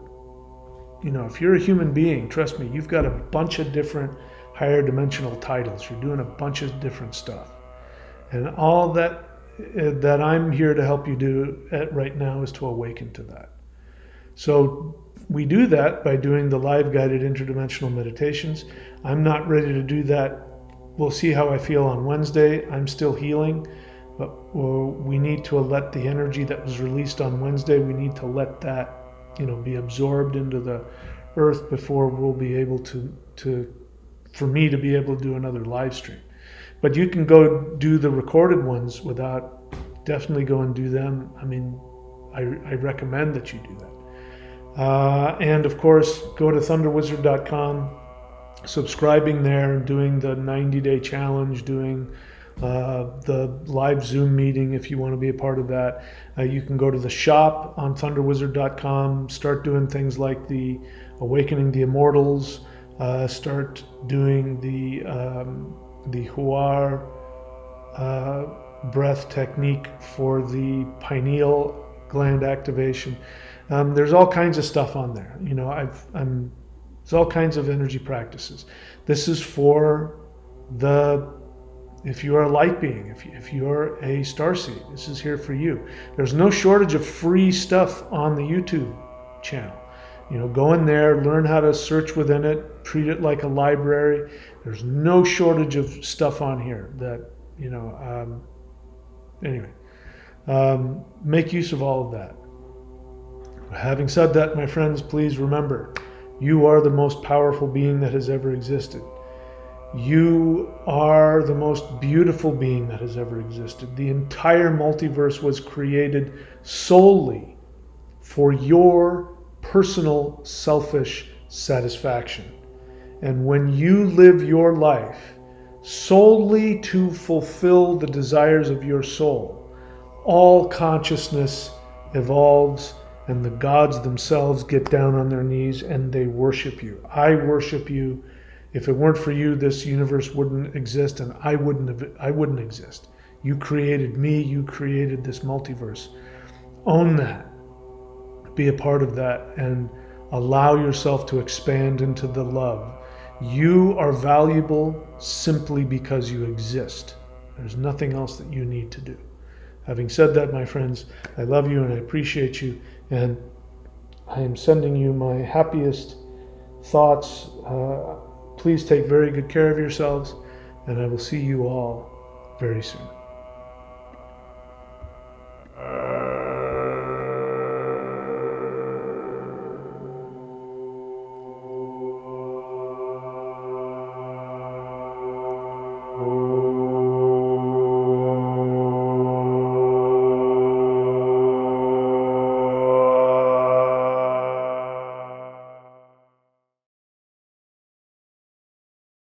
if you're a human being, trust me, you've got a bunch of different higher dimensional titles. You're doing a bunch of different stuff. And all that I'm here to help you do right now is to awaken to that. So we do that by doing the live guided interdimensional meditations. I'm not ready to do that. We'll see how I feel on Wednesday. I'm still healing, but we need to let the energy that was released on Wednesday, we need to let that, be absorbed into the earth before we'll be able for me to be able to do another live stream. But you can go do the recorded ones definitely go and do them. I recommend that you do that. And of course, go to thunderwizard.com, subscribing there, and doing the 90-day challenge, doing the live Zoom meeting if you want to be a part of that. You can go to the shop on thunderwizard.com, start doing things like the Awakening the Immortals, start doing the Huar breath technique for the pineal gland activation. There's all kinds of stuff on there. There's all kinds of energy practices. This is for if you are a light being, if you're a starseed, this is here for you. There's no shortage of free stuff on the YouTube channel. Go in there, learn how to search within it, treat it like a library. There's no shortage of stuff on here that, anyway, make use of all of that. Having said that, my friends, please remember, you are the most powerful being that has ever existed. You are the most beautiful being that has ever existed. The entire multiverse was created solely for your personal selfish satisfaction. And when you live your life solely to fulfill the desires of your soul, all consciousness evolves, and the gods themselves get down on their knees and they worship you. I worship you. If it weren't for you, this universe wouldn't exist, and I wouldn't exist. You created me, you created this multiverse. Own that. Be a part of that and allow yourself to expand into the love. You are valuable simply because you exist. There's nothing else that you need to do. Having said that, my friends, I love you and I appreciate you, and I am sending you my happiest thoughts. Please take very good care of yourselves, and I will see you all very soon.